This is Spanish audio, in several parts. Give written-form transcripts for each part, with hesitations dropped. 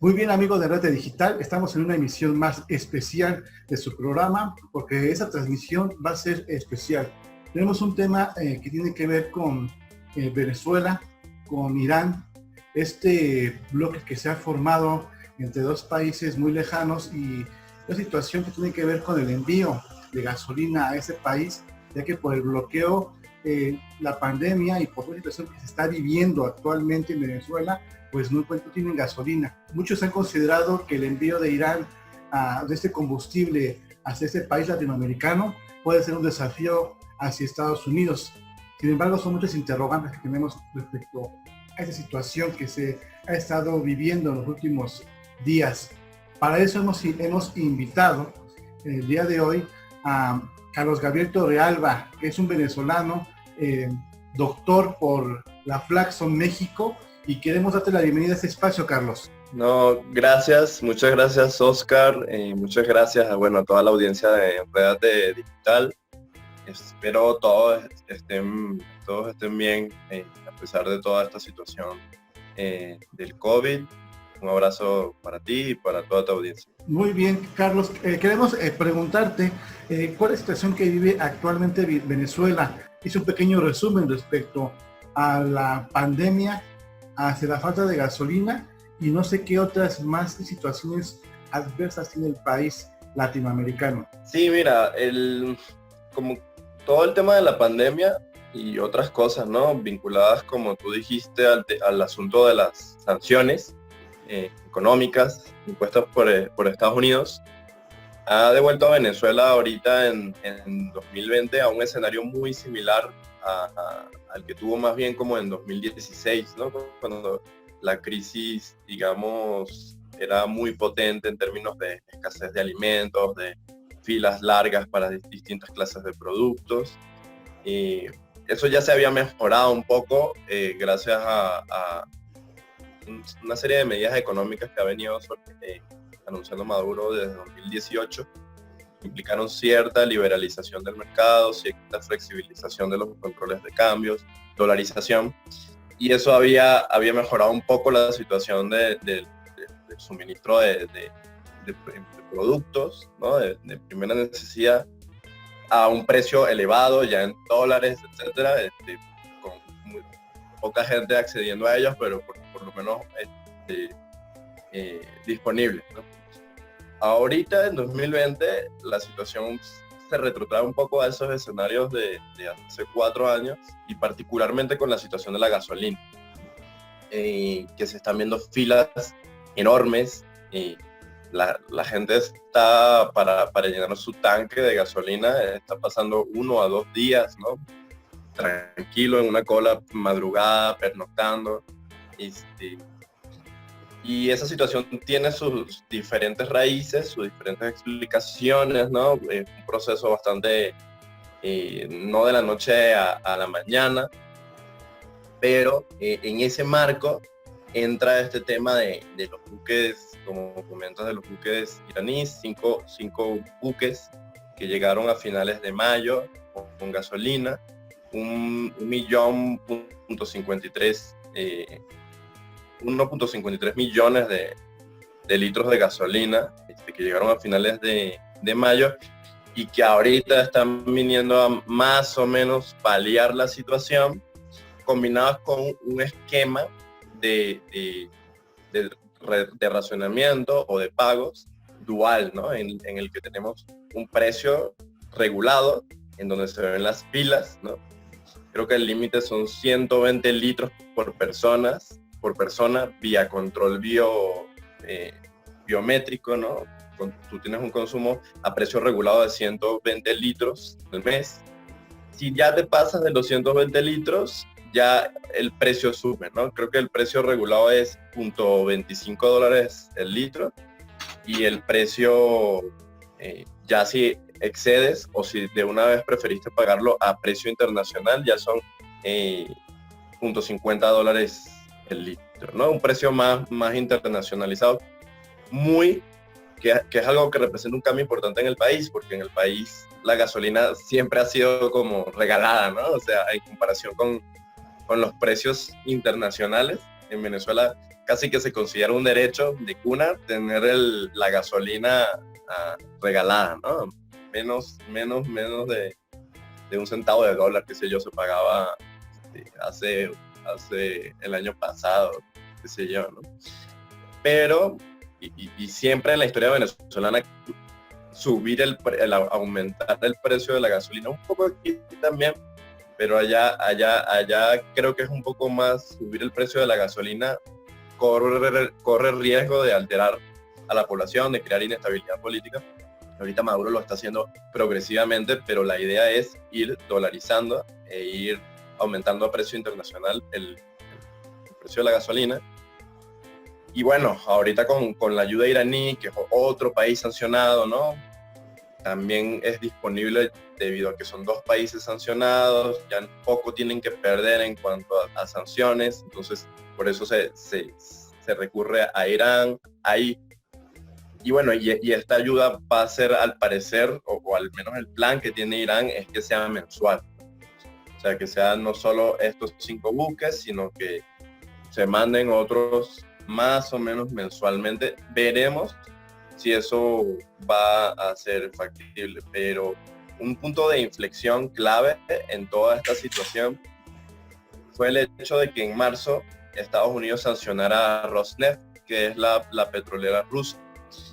Muy bien, amigos de Red Digital, estamos en una emisión más especial de su programa porque esa transmisión va a ser especial. Tenemos un tema que tiene que ver con Venezuela, con Irán, este bloque que se ha formado entre dos países muy lejanos y una situación que tiene que ver con el envío de gasolina a ese país, ya que por el bloqueo, la pandemia y por la situación que se está viviendo actualmente en Venezuela, pues no tienen gasolina. Muchos han considerado que el envío de Irán de este combustible hacia este país latinoamericano puede ser un desafío hacia Estados Unidos. Sin embargo, son muchas interrogantes que tenemos respecto a esa situación que se ha estado viviendo en los últimos días. Para eso hemos invitado el día de hoy a Carlos Gabriel Torrealba, que es un venezolano, doctor por la Flaxon México, y queremos darte la bienvenida a este espacio, Carlos. No, gracias, muchas gracias, Oscar, muchas gracias a toda la audiencia de Enredate Digital. Espero todos estén bien a pesar de toda esta situación del COVID. Un abrazo para ti y para toda tu audiencia. Muy bien, Carlos, queremos preguntarte cuál es la situación que vive actualmente Venezuela. Hice un pequeño resumen respecto a la pandemia, hacia la falta de gasolina y no sé qué otras más situaciones adversas tiene el país latinoamericano. Sí, mira, como todo el tema de la pandemia y otras cosas, ¿no? Vinculadas, como tú dijiste, al asunto de las sanciones económicas impuestas por Estados Unidos, ha devuelto a Venezuela ahorita en 2020 a un escenario muy similar al que tuvo más bien como en 2016, ¿no? Cuando la crisis, digamos, era muy potente en términos de escasez de alimentos, de filas largas para distintas clases de productos. Y eso ya se había mejorado un poco gracias a una serie de medidas económicas que ha venido anunciando Maduro desde 2018. Implicaron cierta liberalización del mercado, cierta flexibilización de los controles de cambios, dolarización, y eso había mejorado un poco la situación del suministro de productos, ¿no? de primera necesidad a un precio elevado, ya en dólares, etcétera, con muy poca gente accediendo a ellos, pero por lo menos disponibles, ¿no? Ahorita, en 2020, la situación se retrotrae un poco a esos escenarios de hace 4 años, y particularmente con la situación de la gasolina, que se están viendo filas enormes. La gente está, para llenar su tanque de gasolina, está pasando 1 a 2 días, ¿no? Tranquilo, en una cola madrugada, pernoctando. Y esa situación tiene sus diferentes raíces, sus diferentes explicaciones, ¿no? Es un proceso bastante, no de la noche a la mañana, pero en ese marco entra este tema de los buques, como comentas, de los buques iraníes, cinco buques que llegaron a finales de mayo con gasolina, 1.53 millones de litros de gasolina que llegaron a finales de mayo, y que ahorita están viniendo a más o menos paliar la situación, combinados con un esquema de racionamiento o de pagos dual, ¿no? En el que tenemos un precio regulado en donde se ven las pilas, ¿no? Creo que el límite son 120 litros por persona vía control biométrico, ¿no? Tú tienes un consumo a precio regulado de 120 litros al mes. Si ya te pasas de los 120 litros, ya el precio sube, ¿no? Creo que el precio regulado es $0.25 el litro, y el precio ya si excedes o si de una vez preferiste pagarlo a precio internacional, ya son $0.50 el litro, ¿no? Un precio más internacionalizado, que es algo que representa un cambio importante en el país, porque en el país la gasolina siempre ha sido como regalada, ¿no? O sea, en comparación con los precios internacionales, en Venezuela casi que se considera un derecho de cuna tener la gasolina regalada, ¿no? Menos de un centavo de dólar, qué sé yo, se pagaba hace el año pasado, qué sé yo, ¿no? Pero, y siempre en la historia venezolana, aumentar el precio de la gasolina, un poco aquí también, pero allá creo que es un poco más, subir el precio de la gasolina corre riesgo de alterar a la población, de crear inestabilidad política. Ahorita Maduro lo está haciendo progresivamente, pero la idea es ir dolarizando e ir aumentando a precio internacional el precio de la gasolina. Y bueno, ahorita con la ayuda iraní, que es otro país sancionado, ¿no? También es disponible debido a que son dos países sancionados, ya poco tienen que perder en cuanto a sanciones, entonces por eso se recurre a Irán. Y bueno, y esta ayuda va a ser, al parecer, o al menos el plan que tiene Irán, es que sea mensual. O sea, que sean no solo estos 5 buques, sino que se manden otros más o menos mensualmente. Veremos si eso va a ser factible, pero un punto de inflexión clave en toda esta situación fue el hecho de que en marzo Estados Unidos sancionara a Rosneft, que es la petrolera rusa,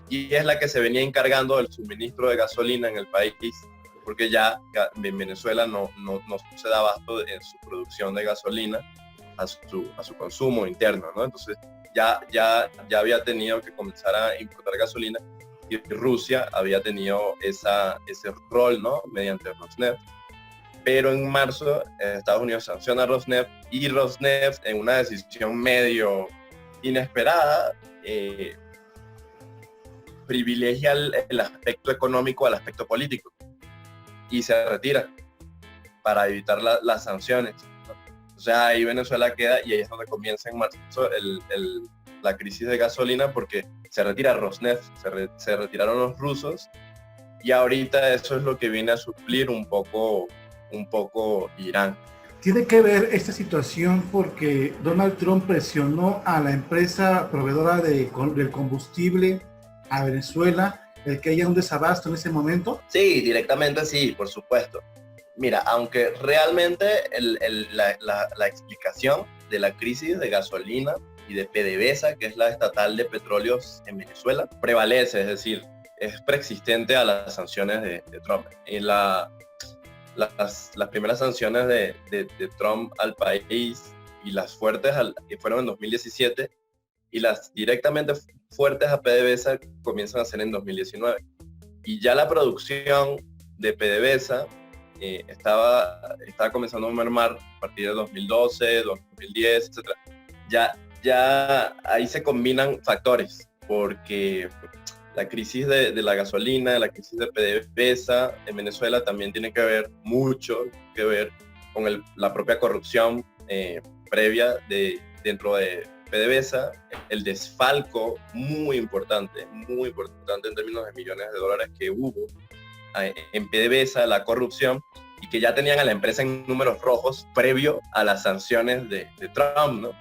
y es la que se venía encargando del suministro de gasolina en el país, porque ya en Venezuela no se da abasto en su producción de gasolina a su consumo interno, ¿no? Entonces ya había tenido que comenzar a importar gasolina, y Rusia había tenido ese rol, ¿no? Mediante Rosneft. Pero en marzo Estados Unidos sanciona a Rosneft, y Rosneft, en una decisión medio inesperada, privilegia el aspecto económico al aspecto político y se retira para evitar las sanciones, ¿no? O sea, ahí Venezuela queda, y ahí es donde comienza en marzo la crisis de gasolina, porque se retira Rosneft, se retiraron los rusos, y ahorita eso es lo que viene a suplir un poco Irán. Tiene que ver esta situación porque Donald Trump presionó a la empresa proveedora del combustible a Venezuela, el que haya un desabasto en ese momento. Sí, directamente sí, por supuesto. Mira, aunque realmente la explicación de la crisis de gasolina y de PDVSA, que es la estatal de petróleos en Venezuela, prevalece, es decir, es preexistente a las sanciones de Trump. Y las primeras sanciones de Trump al país, y las fuertes que fueron en 2017, y las directamente fuertes a PDVSA comienzan a ser en 2019. Y ya la producción de PDVSA estaba comenzando a mermar a partir de 2012, 2010, etc. Ya ahí se combinan factores, porque la crisis de la gasolina, la crisis de PDVSA en Venezuela también tiene mucho que ver con la propia corrupción previa dentro de PDVSA, el desfalco muy importante en términos de millones de dólares que hubo en PDVSA, la corrupción, y que ya tenían a la empresa en números rojos previo a las sanciones de Trump, ¿no?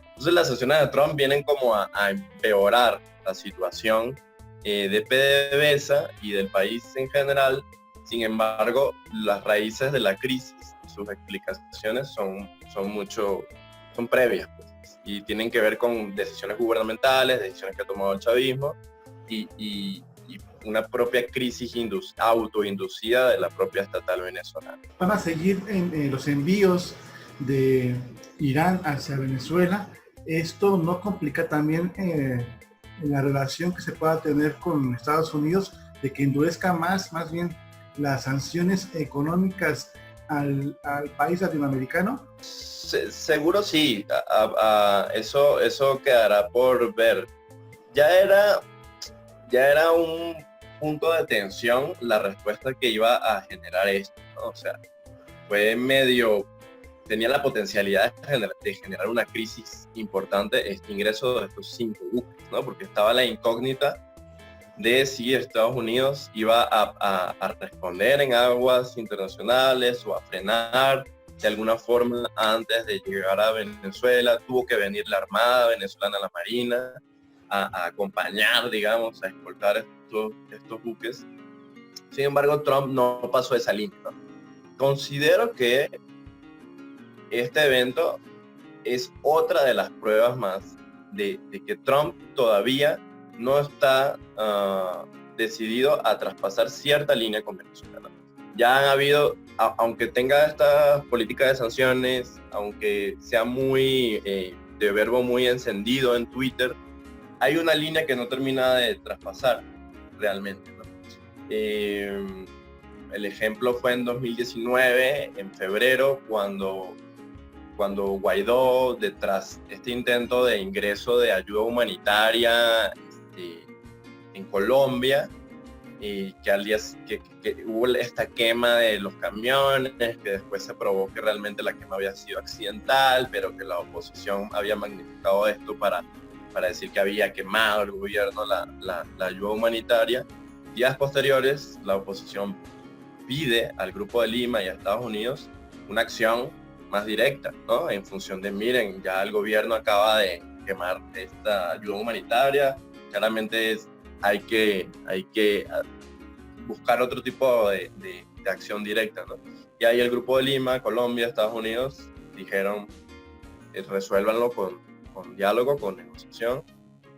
Entonces las sanciones de Trump vienen como a empeorar la situación de PDVSA y del país en general. Sin embargo, las raíces de la crisis, sus explicaciones son previas, pues, y tienen que ver con decisiones gubernamentales, decisiones que ha tomado el chavismo, y una propia crisis autoinducida de la propia estatal venezolana. Van a seguir en los envíos de Irán hacia Venezuela. Esto no complica también en la relación que se pueda tener con Estados Unidos, de que endurezca más bien las sanciones económicas al país latinoamericano. Seguro sí, eso quedará por ver. Ya era un punto de tensión la respuesta que iba a generar esto, ¿no? O sea, tenía la potencialidad de generar una crisis importante este ingreso de estos 5 buques, ¿no? Porque estaba la incógnita de si Estados Unidos iba a responder en aguas internacionales o a frenar de alguna forma antes de llegar a Venezuela. Tuvo que venir la Armada venezolana, la Marina, a acompañar, digamos, a escoltar estos buques. Sin embargo, Trump no pasó esa línea, ¿no? Considero que este evento es otra de las pruebas más de que Trump todavía no está decidido a traspasar cierta línea con Venezuela, ¿no? Ya han habido, aunque tenga esta política de sanciones, aunque sea muy de verbo muy encendido en Twitter, hay una línea que no termina de traspasar realmente, ¿no? El ejemplo fue en 2019, en febrero, cuando Guaidó, detrás este intento de ingreso de ayuda humanitaria en Colombia, y que al día que hubo esta quema de los camiones, que después se probó que realmente la quema había sido accidental, pero que la oposición había magnificado esto para decir que había quemado el gobierno la ayuda humanitaria. Días posteriores, la oposición pide al Grupo de Lima y a Estados Unidos una acción más directa, ¿no? En función de, miren, ya el gobierno acaba de quemar esta ayuda humanitaria, claramente hay que buscar otro tipo de acción directa, ¿no? Y ahí el Grupo de Lima, Colombia, Estados Unidos dijeron, resuélvanlo con diálogo, con negociación,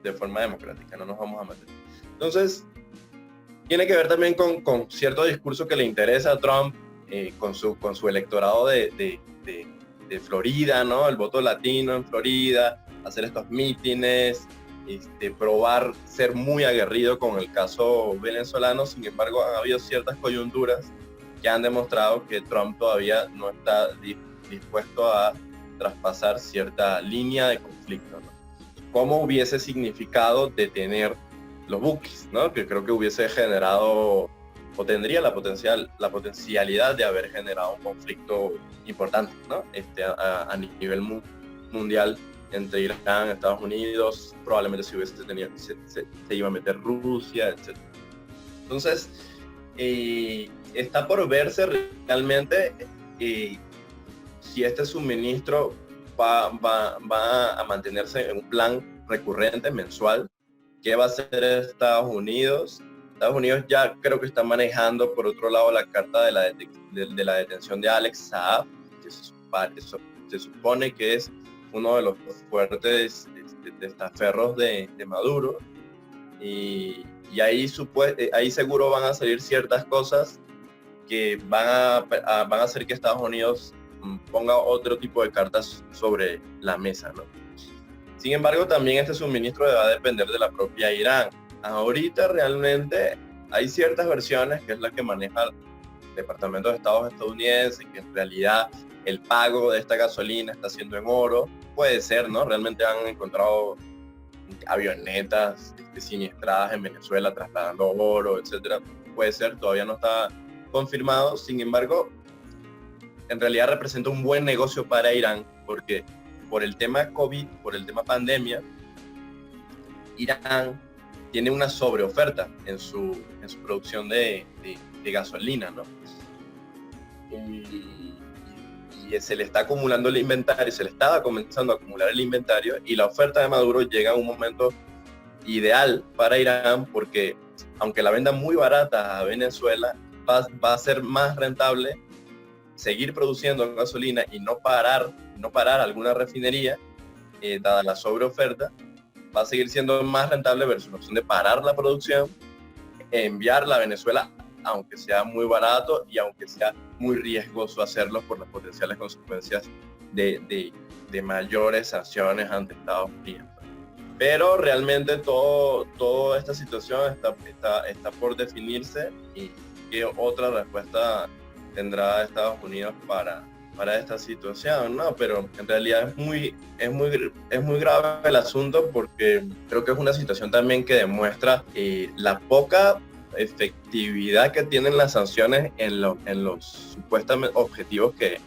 de forma democrática, no nos vamos a meter. Entonces, tiene que ver también con cierto discurso que le interesa a Trump, con su electorado de Florida, ¿no? El voto latino en Florida, hacer estos mítines, probar ser muy aguerrido con el caso venezolano. Sin embargo, han habido ciertas coyunturas que han demostrado que Trump todavía no está dispuesto a traspasar cierta línea de conflicto, ¿no? ¿Cómo hubiese significado detener los buques, ¿no? Que creo que hubiese generado o tendría la potencialidad de haber generado un conflicto importante, ¿no? A nivel mundial entre Irán, Estados Unidos, probablemente si hubiese tenido, se iba a meter Rusia, etc. Entonces, está por verse realmente si este suministro va a mantenerse en un plan recurrente, mensual. ¿Qué va a hacer Estados Unidos? Estados Unidos ya creo que está manejando, por otro lado, la carta de la detención de Alex Saab, que se supone que es uno de los fuertes testaferros de Maduro, y ahí seguro van a salir ciertas cosas que van a hacer que Estados Unidos ponga otro tipo de cartas sobre la mesa, ¿no? Sin embargo, también este suministro va a depender de la propia Irán. Ahorita realmente hay ciertas versiones, que es la que maneja el Departamento de Estado estadounidense, que en realidad el pago de esta gasolina está siendo en oro. Puede ser, ¿no? Realmente han encontrado avionetas siniestradas en Venezuela trasladando oro, etcétera. Puede ser, todavía no está confirmado. Sin embargo, en realidad representa un buen negocio para Irán, porque por el tema COVID, por el tema pandemia, Irán tiene una sobreoferta en su producción de gasolina, ¿no? Y se le está acumulando el inventario, se le estaba comenzando a acumular el inventario, y la oferta de Maduro llega a un momento ideal para Irán, porque aunque la venda muy barata a Venezuela, va a ser más rentable seguir produciendo gasolina y no parar alguna refinería, dada la sobreoferta. Va a seguir siendo más rentable versus la opción de parar la producción, enviarla a Venezuela, aunque sea muy barato y aunque sea muy riesgoso hacerlo por las potenciales consecuencias de mayores sanciones ante Estados Unidos. Pero realmente toda esta situación está por definirse, y qué otra respuesta tendrá Estados Unidos para esta situación, ¿no? Pero en realidad es muy grave el asunto, porque creo que es una situación también que demuestra la poca efectividad que tienen las sanciones en los supuestamente objetivos que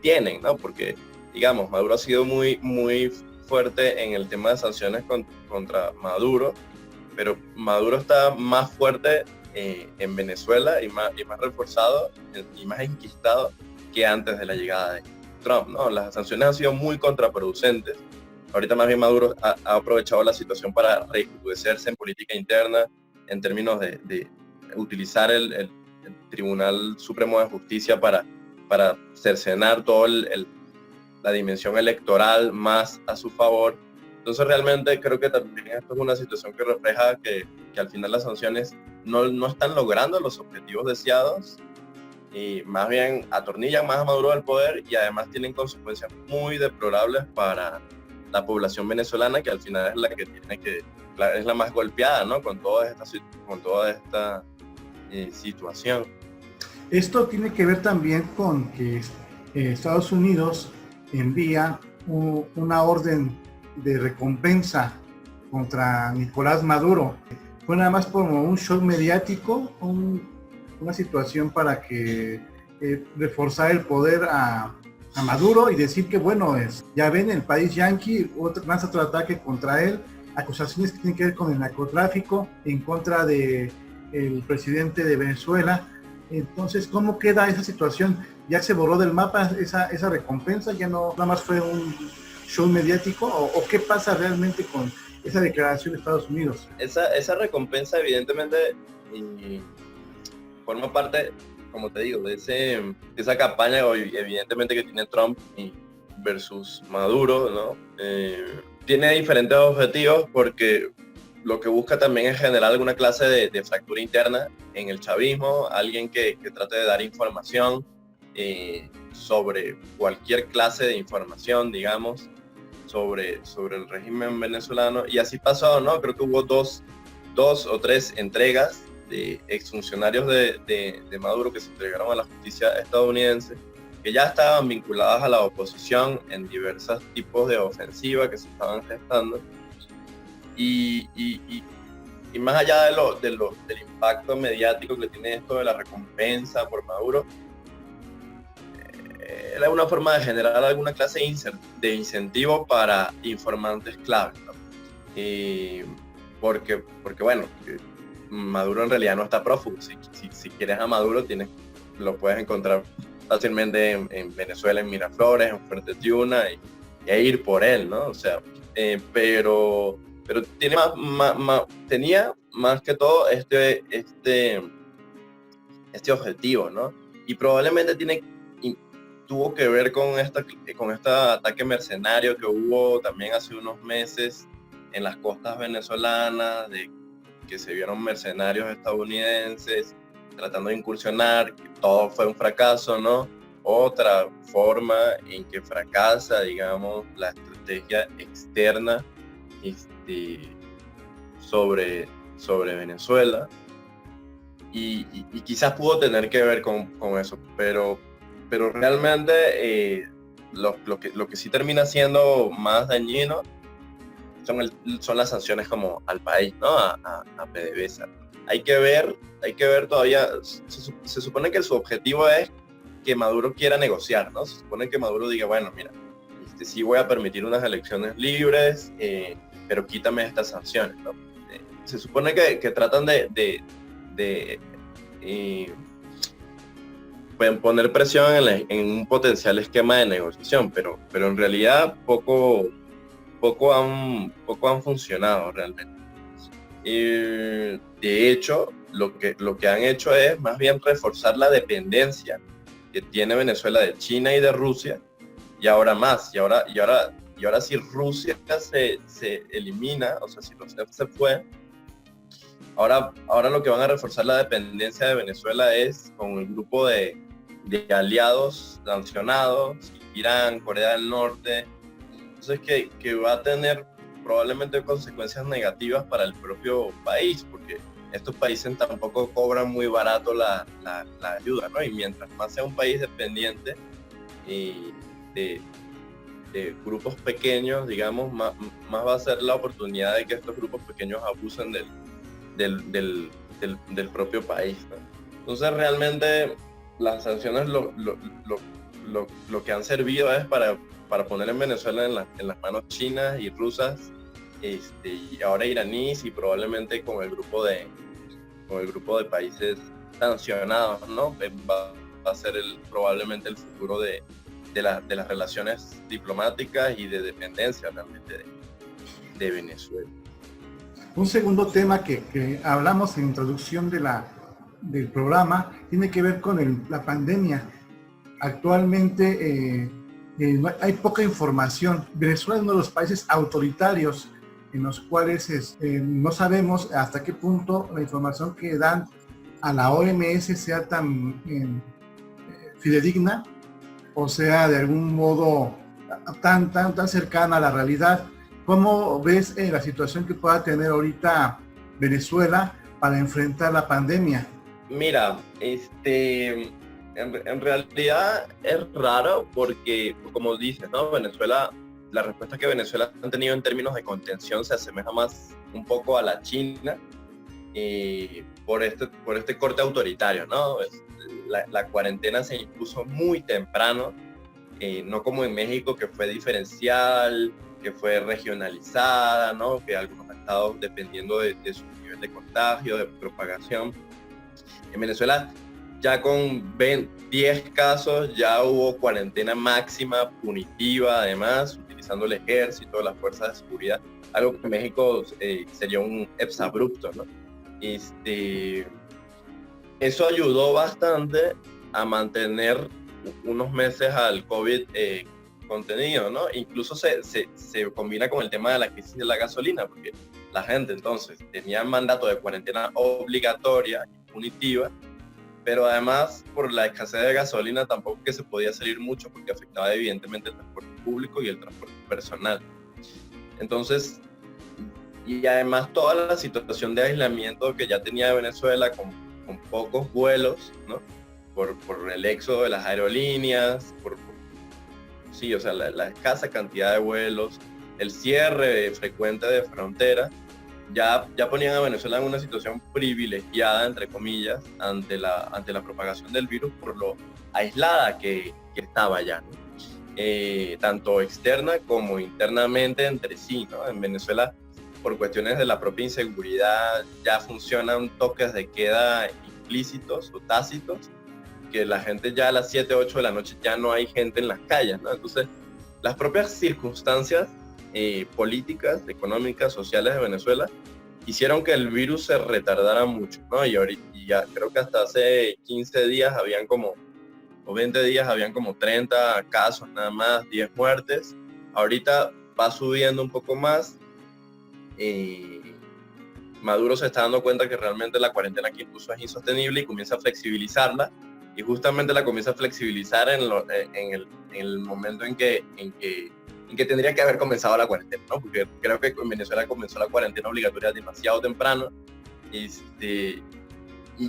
tienen, ¿no? Porque, digamos, Maduro ha sido muy fuerte en el tema de sanciones contra Maduro, pero Maduro está más fuerte en Venezuela y más reforzado y más enquistado que antes de la llegada de Trump, ¿no? Las sanciones han sido muy contraproducentes. Ahorita más bien Maduro ha aprovechado la situación para recrudecerse en política interna en términos de utilizar el Tribunal Supremo de Justicia para cercenar toda la dimensión electoral más a su favor. Entonces realmente creo que también esto es una situación que refleja que al final las sanciones no están logrando los objetivos deseados y más bien atornillan más a Maduro al poder y además tienen consecuencias muy deplorables para la población venezolana, que al final es la que es la más golpeada, ¿no? Con toda esta situación. Esto tiene que ver también con que Estados Unidos envía una orden de recompensa contra Nicolás Maduro. Fue nada más como un show mediático, una situación para que reforzar el poder a Maduro y decir que bueno, ya ven, el país yanqui lanza otro ataque contra él, acusaciones que tienen que ver con el narcotráfico en contra de el presidente de Venezuela. Entonces, ¿cómo queda esa situación? ¿Ya se borró del mapa esa recompensa? ¿Ya no nada más fue un show mediático? ¿O qué pasa realmente con esa declaración de Estados Unidos? Esa recompensa evidentemente forma parte, como te digo, de esa campaña evidentemente que tiene Trump versus Maduro, ¿no? Tiene diferentes objetivos porque lo que busca también es generar alguna clase de fractura interna en el chavismo, alguien que trate de dar información sobre cualquier clase de información, digamos, sobre el régimen venezolano. Y así pasó, ¿no? Creo que hubo dos o tres entregas de exfuncionarios de Maduro que se entregaron a la justicia estadounidense, que ya estaban vinculadas a la oposición en diversos tipos de ofensiva que se estaban gestando. Y más allá del impacto mediático que tiene esto de la recompensa por Maduro, era una forma de generar alguna clase de incentivo para informantes clave, ¿no? Porque bueno, Maduro en realidad no está prófugo. Si quieres a Maduro, lo puedes encontrar fácilmente en Venezuela, en Miraflores, en Fuerte Tiuna, e ir por él, ¿no? O sea, pero tenía más que todo este objetivo, ¿no? Y probablemente tuvo que ver con este ataque mercenario que hubo también hace unos meses en las costas venezolanas, de que se vieron mercenarios estadounidenses tratando de incursionar, que todo fue un fracaso, ¿no? Otra forma en que fracasa, digamos, la estrategia externa sobre Venezuela y quizás pudo tener que ver con eso, pero realmente lo que sí termina siendo más dañino son las sanciones como al país, ¿no? A PDVSA. Hay que ver todavía, se supone que su objetivo es que Maduro quiera negociar, ¿no? Se supone que Maduro diga, bueno, mira, sí voy a permitir unas elecciones libres, pero quítame estas sanciones, ¿no? Se supone que tratan de poner presión en un potencial esquema de negociación, pero en realidad poco han funcionado realmente. De hecho, lo que han hecho es más bien reforzar la dependencia que tiene Venezuela de China y de Rusia, y ahora más, y ahora si Rusia se elimina, o sea, si Rusia se fue, ahora lo que van a reforzar la dependencia de Venezuela es con el grupo de aliados sancionados, Irán, Corea del Norte. Entonces que va a tener probablemente consecuencias negativas para el propio país, porque estos países tampoco cobran muy barato la ayuda, ¿no? Y mientras más sea un país dependiente de grupos pequeños, digamos, más va a ser la oportunidad de que estos grupos pequeños abusen del propio país, ¿no? Entonces realmente las sanciones lo que han servido es para poner en Venezuela en las manos chinas y rusas, y ahora iraníes, y probablemente con el grupo de países sancionados, ¿no? a ser probablemente el futuro de las relaciones diplomáticas y de dependencia realmente de Venezuela. Un segundo tema que hablamos en introducción del programa tiene que ver con la pandemia. Actualmente hay poca información. Venezuela es uno de los países autoritarios en los cuales no sabemos hasta qué punto la información que dan a la OMS sea tan fidedigna o sea de algún modo tan cercana a la realidad. ¿Cómo ves la situación que pueda tener ahorita Venezuela para enfrentar la pandemia? Mira, en realidad es raro porque, como dices, ¿no? Venezuela, la respuesta que Venezuela ha tenido en términos de contención se asemeja más un poco a la China por este corte autoritario, ¿no? La cuarentena se impuso muy temprano, no como en México, que fue diferencial, que fue regionalizada, ¿no? Que algunos estados, dependiendo de su nivel de contagio, de propagación. En Venezuela, ya con 10 casos, ya hubo cuarentena máxima, punitiva, además, utilizando el ejército, las fuerzas de seguridad, algo que en México sería un exabrupto, ¿no? Eso ayudó bastante a mantener unos meses al COVID contenido, ¿no? Incluso se combina con el tema de la crisis de la gasolina, porque la gente entonces tenía mandato de cuarentena obligatoria y punitiva, pero además por la escasez de gasolina tampoco que se podía salir mucho porque afectaba evidentemente el transporte público y el transporte personal. Entonces, y además toda la situación de aislamiento que ya tenía Venezuela con pocos vuelos, ¿no? Por el éxodo de las aerolíneas, sí, o sea, la escasa cantidad de vuelos, el cierre frecuente de fronteras, ya ponían a Venezuela en una situación privilegiada, entre comillas, ante la propagación del virus por lo aislada que estaba ya, ¿no? Tanto externa como internamente entre sí, ¿no? En Venezuela, por cuestiones de la propia inseguridad, ya funcionan toques de queda implícitos o tácitos, que la gente ya a las 7, 8 de la noche ya no hay gente en las calles, ¿no? Entonces, las propias circunstancias políticas, económicas, sociales de Venezuela hicieron que el virus se retardara mucho, ¿no? Y ya creo que hasta hace 15 días o 20 días habían como 30 casos nada más, 10 muertes. Ahorita va subiendo un poco más. Maduro se está dando cuenta que realmente la cuarentena que impuso es insostenible y comienza a flexibilizarla, y justamente la comienza a flexibilizar en el momento en que tendría que haber comenzado la cuarentena, ¿no? Porque creo que en Venezuela comenzó la cuarentena obligatoria demasiado temprano, y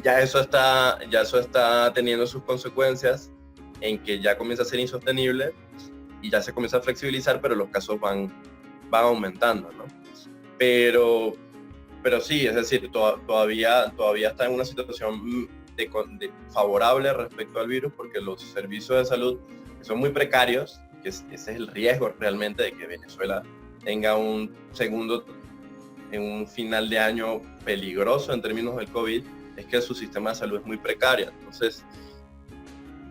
ya eso está teniendo sus consecuencias en que ya comienza a ser insostenible y ya se comienza a flexibilizar, pero los casos van aumentando, ¿no? Pero sí, es decir, todavía está en una situación favorable respecto al virus, porque los servicios de salud, que son muy precarios, que ese es el riesgo realmente de que Venezuela tenga un final de año peligroso en términos del COVID, es que su sistema de salud es muy precario. Entonces,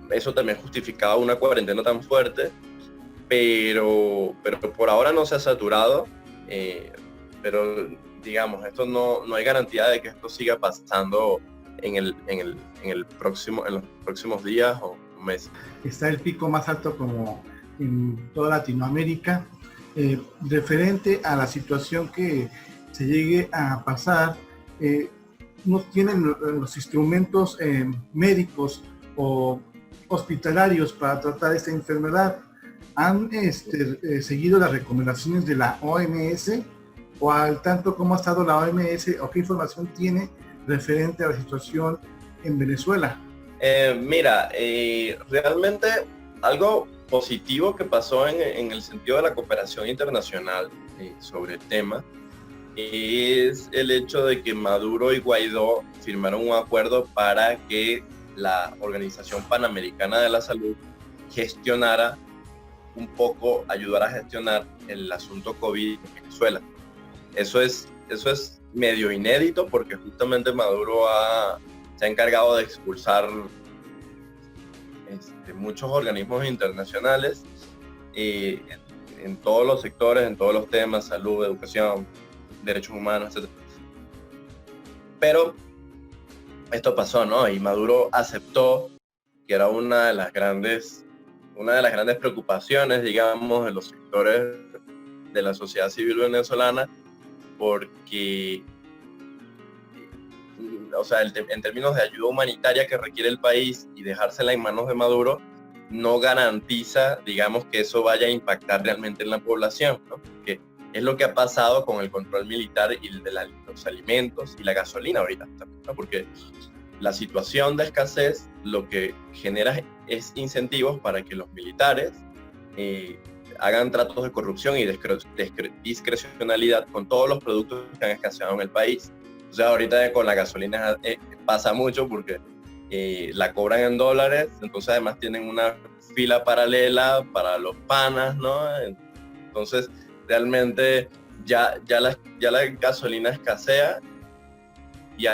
eso también justificaba una cuarentena tan fuerte, pero por ahora no se ha saturado, pero digamos, esto no hay garantía de que esto siga pasando en los próximos días o meses. Está el pico más alto como en toda Latinoamérica. Referente a la situación que se llegue a pasar, no tienen los instrumentos médicos o hospitalarios para tratar esta enfermedad. ¿Han seguido las recomendaciones de la OMS? ¿O al tanto cómo ha estado la OMS o qué información tiene referente a la situación en Venezuela? Mira, realmente algo positivo que pasó en el sentido de la cooperación internacional sobre el tema es el hecho de que Maduro y Guaidó firmaron un acuerdo para que la Organización Panamericana de la Salud gestionara un poco, ayudara a gestionar el asunto COVID en Venezuela. Eso es medio inédito, porque justamente Maduro se ha encargado de expulsar muchos organismos internacionales en todos los sectores, en todos los temas, salud, educación, derechos humanos, etc. Pero esto pasó, ¿no? Y Maduro aceptó que era una de las grandes preocupaciones, digamos, de los sectores de la sociedad civil venezolana, porque, o sea, en términos de ayuda humanitaria que requiere el país y dejársela en manos de Maduro, no garantiza, digamos, que eso vaya a impactar realmente en la población, ¿no? Porque es lo que ha pasado con el control militar y el de los alimentos y la gasolina ahorita, ¿no? Porque la situación de escasez lo que genera es incentivos para que los militares hagan tratos de corrupción y discrecionalidad con todos los productos que han escaseado en el país. O sea, ahorita con la gasolina pasa mucho porque la cobran en dólares, entonces además tienen una fila paralela para los panas, ¿no? Entonces, realmente ya la gasolina escasea y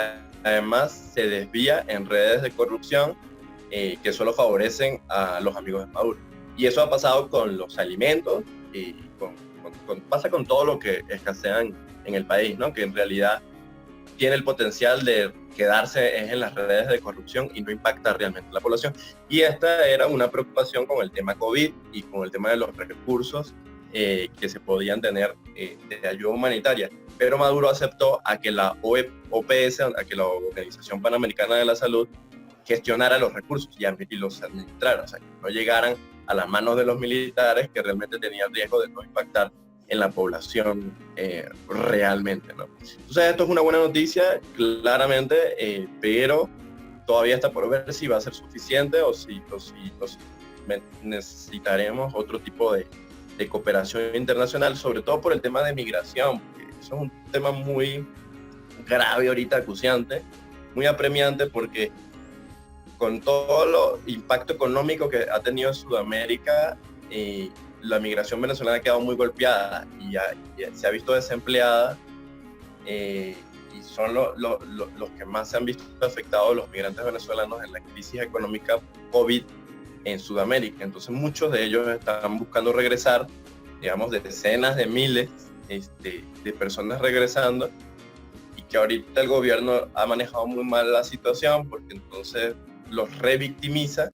además se desvía en redes de corrupción que solo favorecen a los amigos de Maduro. Y eso ha pasado con los alimentos y pasa con todo lo que escasean en el país, ¿no? Que en realidad tiene el potencial de quedarse en las redes de corrupción y no impacta realmente a la población. Y esta era una preocupación con el tema COVID y con el tema de los recursos que se podían tener de ayuda humanitaria. Pero Maduro aceptó a que la OPS, a que la Organización Panamericana de la Salud, gestionara los recursos y los administrara, o sea, que no llegaran a las manos de los militares que realmente tenían riesgo de no impactar en la población realmente, ¿no? Entonces esto es una buena noticia, claramente, pero todavía está por ver si va a ser suficiente o si necesitaremos otro tipo de cooperación internacional, sobre todo por el tema de migración, porque eso es un tema muy grave ahorita, acuciante, muy apremiante, porque con todo el impacto económico que ha tenido en Sudamérica, la migración venezolana ha quedado muy golpeada y se ha visto desempleada, y son los que más se han visto afectados los migrantes venezolanos en la crisis económica COVID en Sudamérica. Entonces muchos de ellos están buscando regresar, digamos, de decenas de miles de personas regresando, y que ahorita el gobierno ha manejado muy mal la situación porque entonces los revictimiza,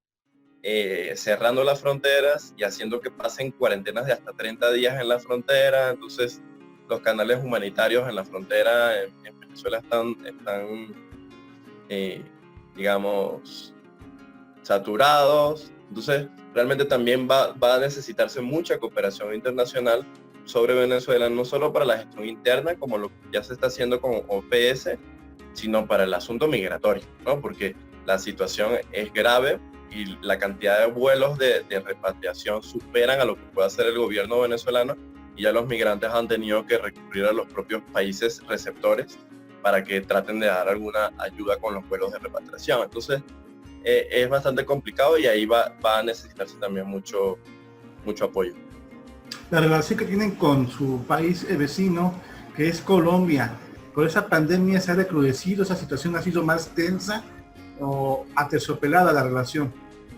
cerrando las fronteras y haciendo que pasen cuarentenas de hasta 30 días en la frontera. Entonces los canales humanitarios en la frontera en Venezuela están digamos, saturados. Entonces realmente también va a necesitarse mucha cooperación internacional sobre Venezuela, no solo para la gestión interna, como lo que ya se está haciendo con OPS, sino para el asunto migratorio, ¿no? Porque la situación es grave y la cantidad de vuelos de repatriación superan a lo que puede hacer el gobierno venezolano, y ya los migrantes han tenido que recurrir a los propios países receptores para que traten de dar alguna ayuda con los vuelos de repatriación. Entonces es bastante complicado y ahí va a necesitarse también mucho apoyo. La relación que tienen con su país vecino, que es Colombia, por esa pandemia se ha recrudecido, esa situación ha sido más tensa o aterciopelada la relación.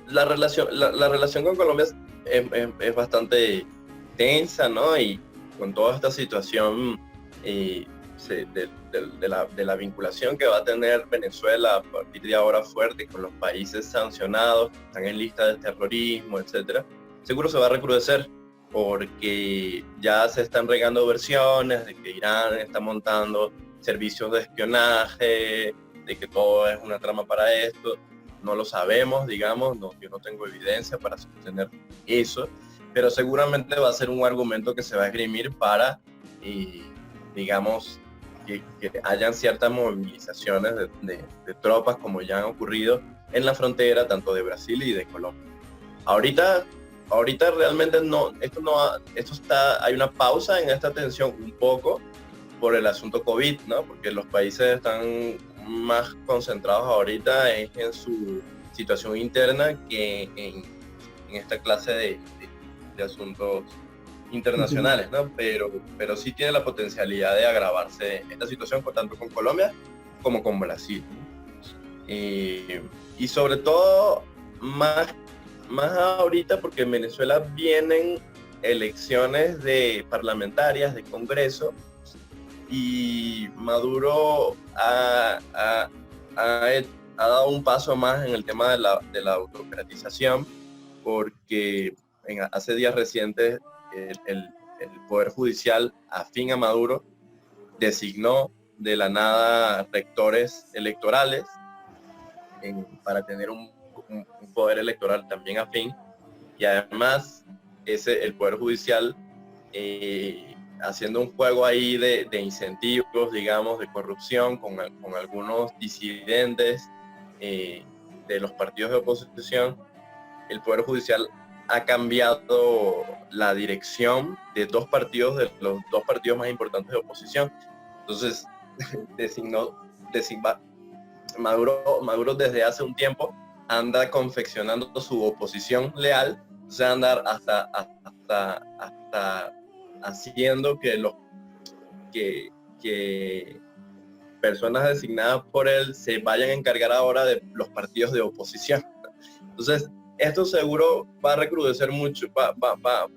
La relación con Colombia es bastante tensa, ¿no? Y con toda esta situación de la vinculación que va a tener Venezuela a partir de ahora fuerte con los países sancionados, que están en lista de terrorismo, etcétera, seguro se va a recrudecer, porque ya se están regando versiones de que Irán está montando servicios de espionaje, de que todo es una trama para esto. No lo sabemos, digamos, yo no tengo evidencia para sostener eso, pero seguramente va a ser un argumento que se va a esgrimir para, digamos, que hayan ciertas movilizaciones de tropas, como ya han ocurrido en la frontera, tanto de Brasil y de Colombia. Ahorita realmente hay una pausa en esta tensión un poco por el asunto COVID, ¿no? Porque los países están más concentrados ahorita en su situación interna que en esta clase de asuntos internacionales, ¿no? Pero sí tiene la potencialidad de agravarse esta situación, tanto con Colombia como con Brasil, ¿no? Y sobre todo, más más ahorita porque en Venezuela vienen elecciones de parlamentarias, de Congreso, y Maduro ha dado un paso más en el tema de la autocratización, porque hace días recientes el Poder Judicial, afín a Maduro, designó de la nada rectores electorales para tener un poder electoral también afín, y además el Poder Judicial haciendo un juego ahí de incentivos, digamos, de corrupción con algunos disidentes de los partidos de oposición. El Poder Judicial ha cambiado la dirección de los dos partidos más importantes de oposición. Entonces, Maduro desde hace un tiempo anda confeccionando su oposición leal, o sea, andar hasta haciendo que personas designadas por él se vayan a encargar ahora de los partidos de oposición. Entonces, esto seguro va a recrudecer mucho, va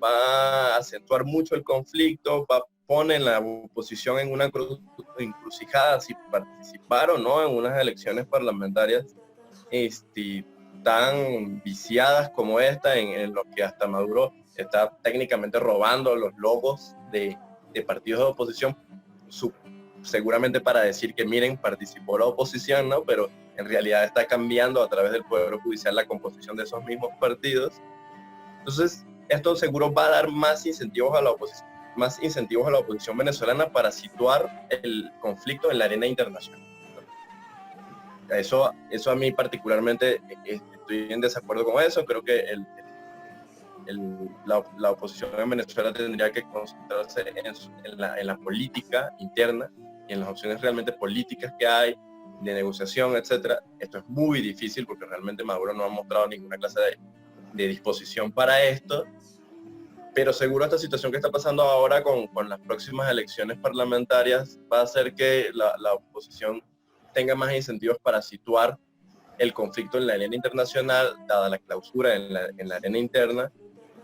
a acentuar mucho el conflicto, pone la oposición en una encrucijada si participar o no en unas elecciones parlamentarias tan viciadas como esta, en lo que hasta Maduro está técnicamente robando los logos de partidos de oposición, seguramente para decir que miren, participó la oposición, ¿no? Pero en realidad está cambiando a través del Poder Judicial la composición de esos mismos partidos. Entonces, esto seguro va a dar más incentivos a la oposición venezolana para situar el conflicto en la arena internacional. Eso a mí particularmente estoy en desacuerdo con eso. Creo que la oposición en Venezuela tendría que concentrarse en la política interna y en las opciones realmente políticas que hay, de negociación, etcétera. Esto es muy difícil porque realmente Maduro no ha mostrado ninguna clase de disposición para esto, pero seguro esta situación que está pasando ahora con las próximas elecciones parlamentarias va a hacer que la oposición tenga más incentivos para situar el conflicto en la arena internacional, dada la clausura en la arena interna,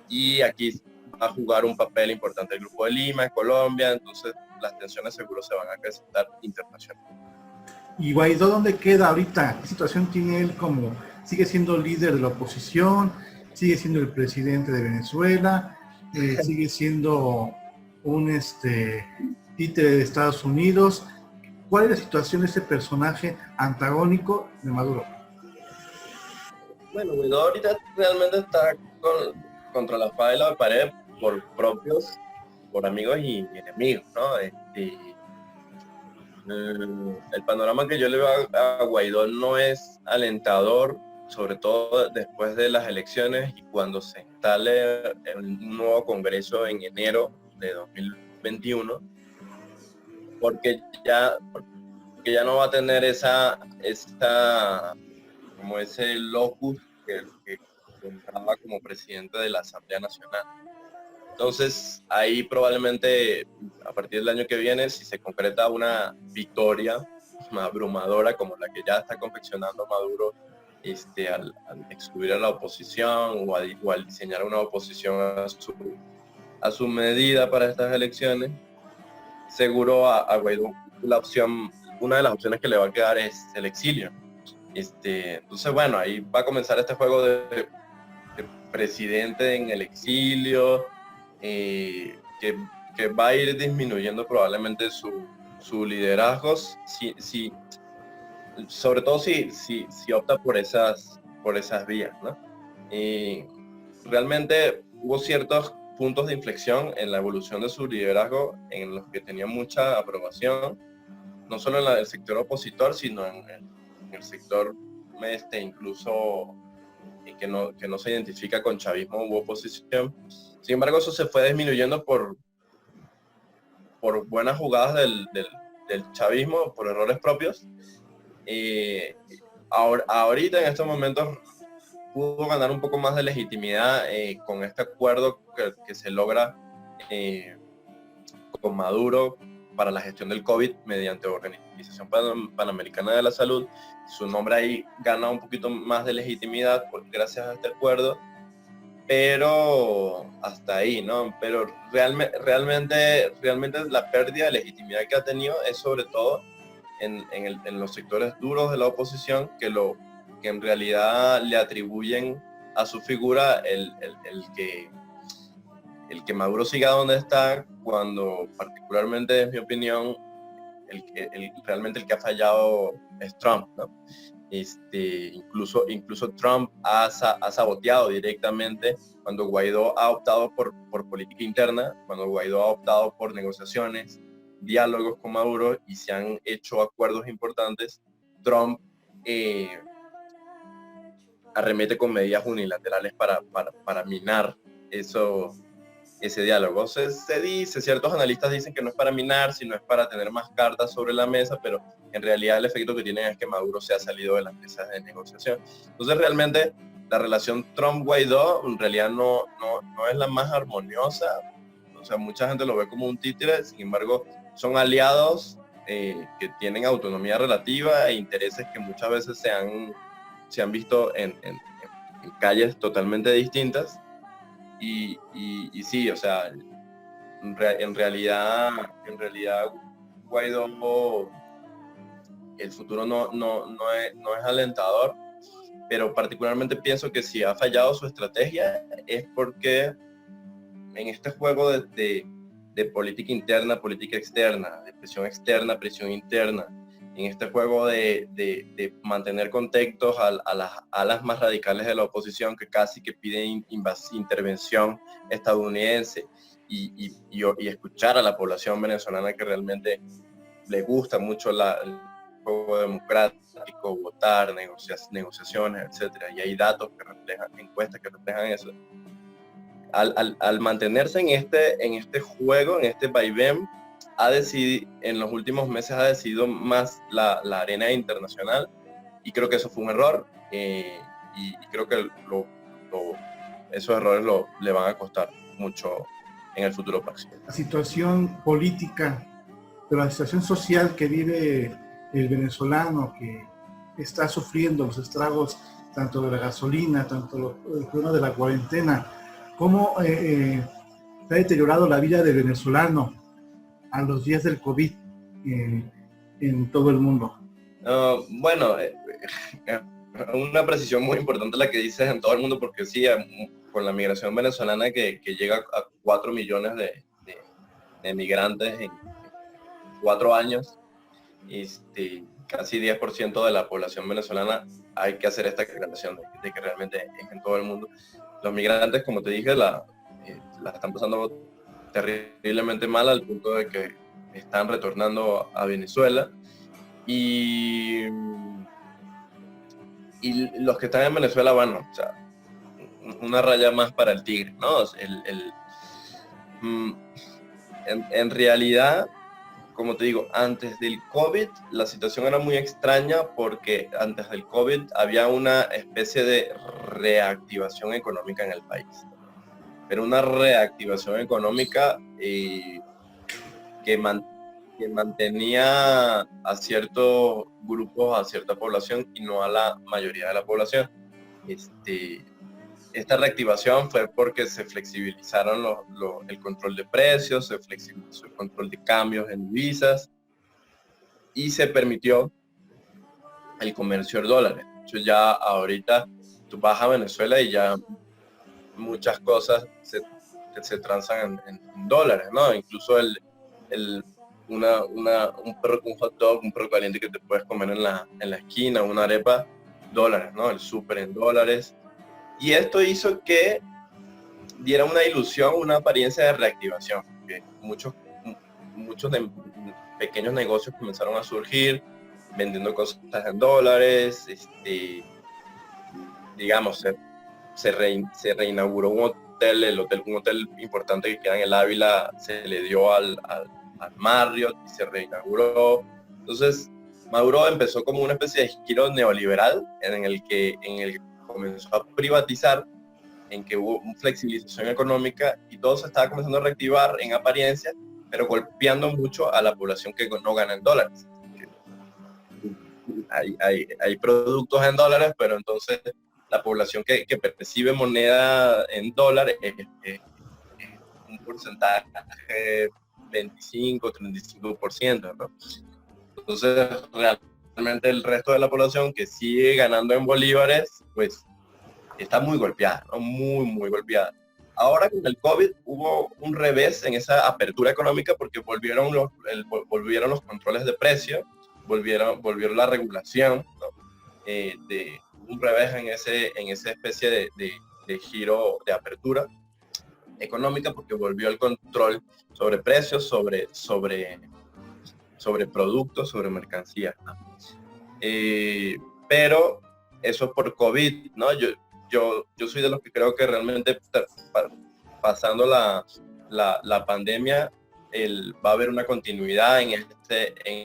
y aquí va a jugar un papel importante el Grupo de Lima, Colombia. Entonces las tensiones seguro se van a acrecentar internacionalmente. ¿Y Guaidó dónde queda ahorita? ¿Qué situación tiene él? Como sigue siendo líder de la oposición, sigue siendo el presidente de Venezuela, sigue siendo un títere de Estados Unidos? ¿Cuál es la situación de este personaje antagónico de Maduro? Bueno, Guaidó ahorita realmente está contra la espada y la pared por amigos y enemigos, ¿no? El panorama que yo le veo a Guaidó no es alentador, sobre todo después de las elecciones y cuando se instale un nuevo Congreso en enero de 2021, porque ya no va a tener como ese locus que entraba como presidente de la Asamblea Nacional. Entonces, ahí probablemente a partir del año que viene, si se concreta una victoria abrumadora como la que ya está confeccionando Maduro, al excluir a la oposición o al diseñar una oposición a su medida para estas elecciones, seguro a Guaidó una de las opciones que le va a quedar es el exilio. Entonces, bueno, ahí va a comenzar este juego de presidente en el exilio, que va a ir disminuyendo probablemente su liderazgo, sobre todo si opta por esas vías, ¿no? Realmente hubo ciertos puntos de inflexión en la evolución de su liderazgo en los que tenía mucha aprobación, no solo en el sector opositor, sino en el sector incluso que no se identifica con chavismo u oposición. Sin embargo, eso se fue disminuyendo por buenas jugadas del chavismo, por errores propios. Ahorita, en estos momentos, pudo ganar un poco más de legitimidad con este acuerdo que se logra con Maduro para la gestión del COVID mediante Organización Panamericana de la Salud. Su nombre ahí gana un poquito más de legitimidad gracias a este acuerdo, pero hasta ahí, ¿no? Pero realmente la pérdida de legitimidad que ha tenido es sobre todo en los sectores duros de la oposición, que en realidad le atribuyen a su figura el que Maduro siga donde está, cuando particularmente, en mi opinión, realmente el que ha fallado es Trump, ¿no? Incluso Trump ha saboteado directamente cuando Guaidó ha optado por política interna, cuando Guaidó ha optado por negociaciones, diálogos con Maduro y se han hecho acuerdos importantes. Trump arremete con medidas unilaterales para minar ese diálogo. Se dice, ciertos analistas dicen que no es para minar, sino es para tener más cartas sobre la mesa, pero en realidad el efecto que tienen es que Maduro se ha salido de las mesas de negociación. Entonces realmente la relación Trump-Guaidó en realidad no es la más armoniosa. O sea, mucha gente lo ve como un títere, sin embargo son aliados que tienen autonomía relativa e intereses que muchas veces se han visto en calles totalmente distintas. Y sí, o sea, en realidad Guaidó, el futuro no es alentador, pero particularmente pienso que si ha fallado su estrategia es porque en este juego de política interna, política externa, de presión externa, presión interna, en este juego de mantener contactos a las alas más radicales de la oposición que casi que piden intervención estadounidense y escuchar a la población venezolana que realmente le gusta mucho el juego democrático, votar, negociaciones, etcétera. Y hay datos que reflejan, encuestas que reflejan eso. Al mantenerse en este juego, en este vaivén, en los últimos meses ha decidido más la arena internacional, y creo que eso fue un error, y creo que esos errores le van a costar mucho en el futuro próximo. La situación política, pero la situación social que vive el venezolano, que está sufriendo los estragos tanto de la gasolina, tanto el problema de la cuarentena, cómo se ha deteriorado la vida del venezolano a los días del COVID en todo el mundo. Bueno, una precisión muy importante la que dices en todo el mundo, porque sí, con la migración venezolana que llega a 4 millones de migrantes en 4 años, casi 10% de la población venezolana, hay que hacer esta aclaración de que realmente es en todo el mundo. Los migrantes, como te dije, la están pasando terriblemente mal, al punto de que están retornando a Venezuela, y los que están en Venezuela, bueno, o sea, una raya más para el tigre, ¿no? En realidad, como te digo, antes del COVID la situación era muy extraña, porque antes del COVID había una especie de reactivación económica en el país, pero una reactivación económica que mantenía a ciertos grupos, a cierta población, y no a la mayoría de la población. Esta reactivación fue porque se flexibilizaron el control de precios, se flexibilizó el control de cambios en divisas y se permitió el comercio de dólares. De hecho, ya ahorita tú vas a Venezuela y ya muchas cosas se transan en dólares, ¿no? Incluso un hot dog, un perro caliente que te puedes comer en la esquina, una arepa, dólares, ¿no? El súper en dólares. Y esto hizo que diera una ilusión, una apariencia de reactivación, que muchos pequeños negocios comenzaron a surgir vendiendo cosas en dólares. Digamos, se reinauguró un hotel importante que queda en el Ávila, se le dio al Marriott y se reinauguró. Entonces Maduro empezó como una especie de giro neoliberal en el que comenzó a privatizar, en que hubo flexibilización económica y todo se estaba comenzando a reactivar en apariencia, pero golpeando mucho a la población que no gana en dólares. Hay productos en dólares, pero entonces la población que percibe moneda en dólares es un porcentaje 25-35%, ¿no? Entonces, realmente el resto de la población que sigue ganando en bolívares, pues está muy golpeada, ¿no? Muy, muy golpeada. Ahora con el COVID hubo un revés en esa apertura económica porque volvieron los controles de precios, volvieron la regulación, ¿no? De un revés en esa especie de giro de apertura económica porque volvió el control sobre precios, sobre productos, sobre mercancías, ¿no? Pero eso es por COVID, ¿no? Yo soy de los que creo que realmente pasando la pandemia, va a haber una continuidad en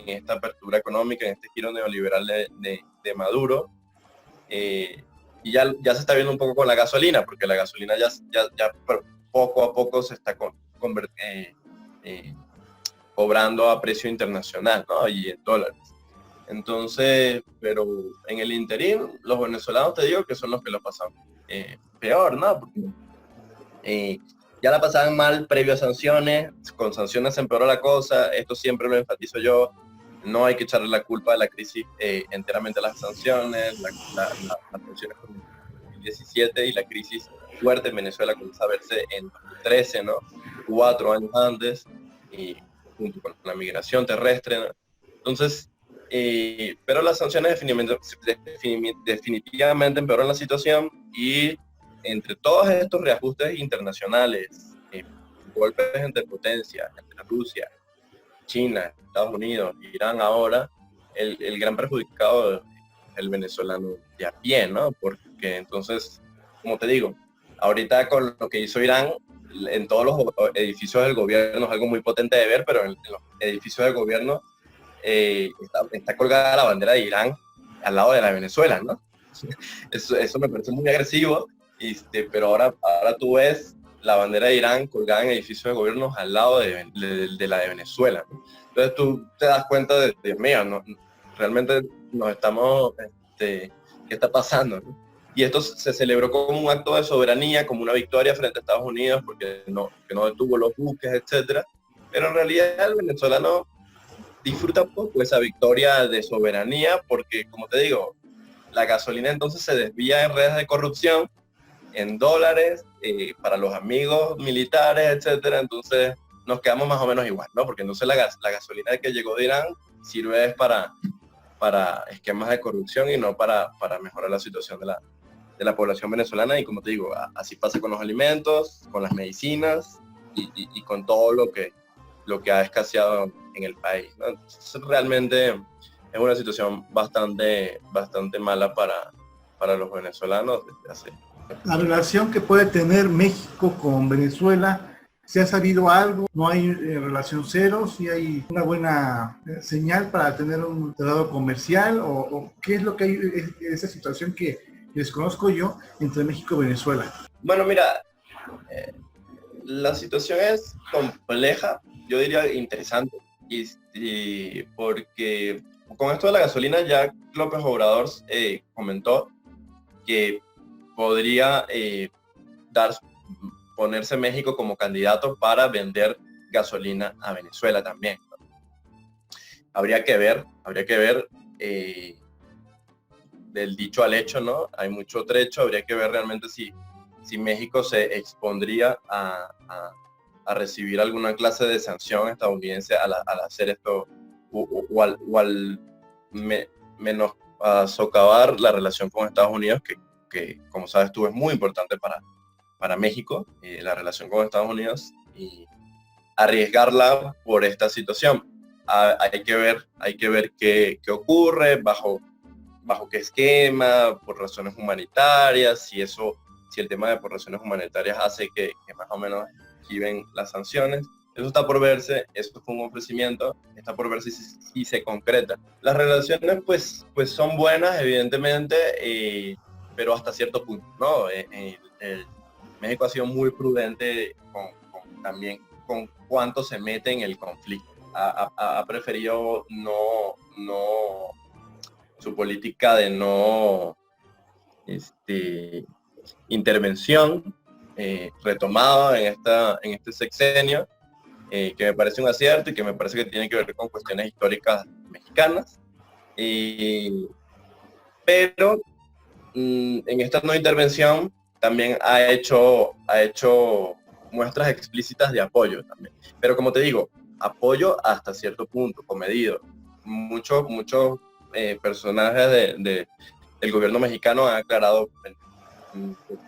esta apertura económica, en este giro neoliberal de Maduro. Y ya se está viendo un poco con la gasolina, porque la gasolina ya poco a poco se está cobrando a precio internacional, ¿no? Y en dólares. Entonces, pero en el interín, los venezolanos te digo que son los que lo pasan peor, ¿no? Porque ya la pasaban mal previo a sanciones, con sanciones se empeoró la cosa, esto siempre lo enfatizo yo, no hay que echarle la culpa de la crisis enteramente a las sanciones, las sanciones con 2017 y la crisis fuerte en Venezuela comienza a verse en 2013, ¿no? 4 años antes, y junto con la migración terrestre, ¿no? Entonces, pero las sanciones definitivamente empeoran la situación y entre todos estos reajustes internacionales, golpes entre potencias, entre Rusia, China, Estados Unidos, Irán ahora, el gran perjudicado es el venezolano de a pie, ¿no? Porque entonces, como te digo, ahorita con lo que hizo Irán, en todos los edificios del gobierno es algo muy potente de ver, pero en los edificios del gobierno está colgada la bandera de Irán al lado de la de Venezuela, ¿no? Eso me parece muy agresivo, pero ahora tú ves la bandera de Irán colgada en edificios de gobierno al lado de la de Venezuela, ¿no? Entonces tú te das cuenta de Dios mío, ¿no? Realmente nos estamos, ¿qué está pasando, ¿no? Y esto se celebró como un acto de soberanía, como una victoria frente a Estados Unidos, porque no detuvo los buques, etcétera. Pero en realidad el venezolano disfruta poco esa victoria de soberanía, porque como te digo, la gasolina entonces se desvía en redes de corrupción, en dólares, para los amigos militares, etcétera. Entonces nos quedamos más o menos igual, ¿no? Porque entonces la gasolina que llegó de Irán sirve para esquemas de corrupción y no para mejorar la situación de la población venezolana. Y como te digo, así pasa con los alimentos, con las medicinas y con todo lo que ha escaseado en el país, ¿no? Entonces, realmente es una situación bastante mala para los venezolanos desde hace. La relación que puede tener México con Venezuela, ¿se ha sabido algo? ¿No hay relación cero? ¿Sí hay una buena señal para tener un tratado comercial? ¿O qué es lo que hay en esa situación que desconozco yo entre México y Venezuela? Bueno, mira, la situación es compleja, yo diría interesante, y porque con esto de la gasolina ya López Obrador comentó que podría ponerse México como candidato para vender gasolina a Venezuela también, ¿no? Habría que ver del dicho al hecho, ¿no? Hay mucho trecho, habría que ver realmente si México se expondría a recibir alguna clase de sanción estadounidense al hacer esto o al menos a socavar la relación con Estados Unidos, que como sabes tú es muy importante para México, la relación con Estados Unidos, y arriesgarla por esta situación. Hay que ver qué ocurre, bajo qué esquema, por razones humanitarias, si el tema de por razones humanitarias hace que más o menos esquiven las sanciones. Eso está por verse, eso fue un ofrecimiento, está por verse si se concreta. Las relaciones pues son buenas, evidentemente, pero hasta cierto punto, ¿no? México ha sido muy prudente también con cuánto se mete en el conflicto. Ha preferido su política de no este, intervención retomada en este sexenio, que me parece un acierto y que me parece que tiene que ver con cuestiones históricas mexicanas. Pero en esta nueva intervención también ha hecho muestras explícitas de apoyo también. Pero como te digo, apoyo hasta cierto punto, comedido. Muchos personajes del gobierno mexicano han aclarado,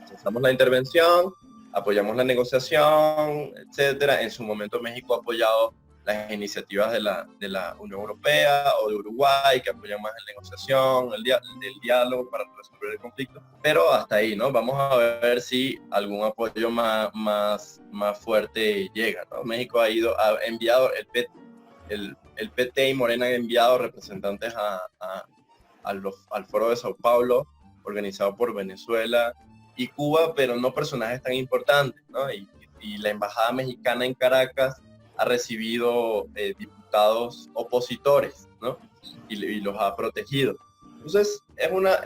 rechazamos la intervención, apoyamos la negociación, etcétera. En su momento México ha apoyado las iniciativas de la Unión Europea o de Uruguay, que apoyan más la negociación, el diálogo para resolver el conflicto. Pero hasta ahí, ¿no? Vamos a ver si algún apoyo más fuerte llega, ¿no? México ha enviado, el PT y Morena han enviado representantes al Foro de Sao Paulo, organizado por Venezuela y Cuba, pero no personajes tan importantes, ¿no? Y la embajada mexicana en Caracas ha recibido diputados opositores, ¿no? Y los ha protegido. Entonces, es una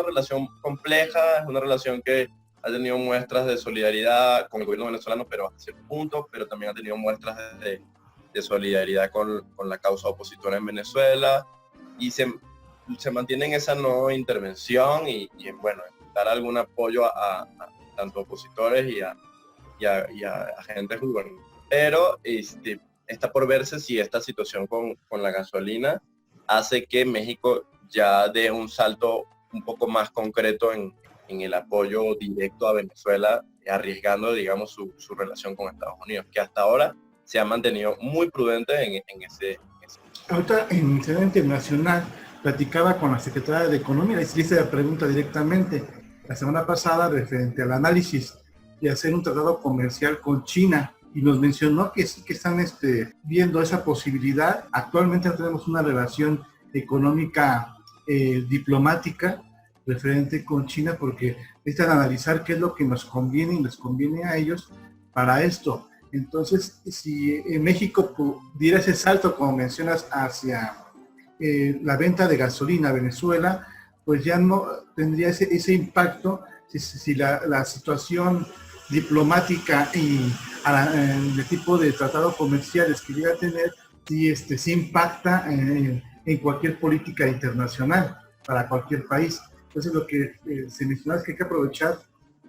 relación compleja, es una relación que ha tenido muestras de solidaridad con el gobierno venezolano, pero hasta cierto punto, pero también ha tenido muestras de solidaridad con la causa opositora en Venezuela, y se mantiene en esa no intervención y bueno, dar algún apoyo a tanto opositores y a agentes gubernamentales. Pero está por verse si esta situación con la gasolina hace que México ya dé un salto un poco más concreto en el apoyo directo a Venezuela, arriesgando, digamos, su relación con Estados Unidos, que hasta ahora se ha mantenido muy prudente en ese. Ahorita en escena internacional platicaba con la secretaria de Economía, le hice la pregunta directamente la semana pasada referente al análisis de hacer un tratado comercial con China, y nos mencionó que sí que están viendo esa posibilidad. Actualmente tenemos una relación económica diplomática referente con China, porque necesitan analizar qué es lo que nos conviene y les conviene a ellos para esto. Entonces, si México diera ese salto, como mencionas, hacia la venta de gasolina a Venezuela, pues ya no tendría ese impacto si la situación diplomática y el tipo de tratados comerciales que llega a tener, si impacta en cualquier política internacional para cualquier país. Entonces, lo que se menciona es que hay que aprovechar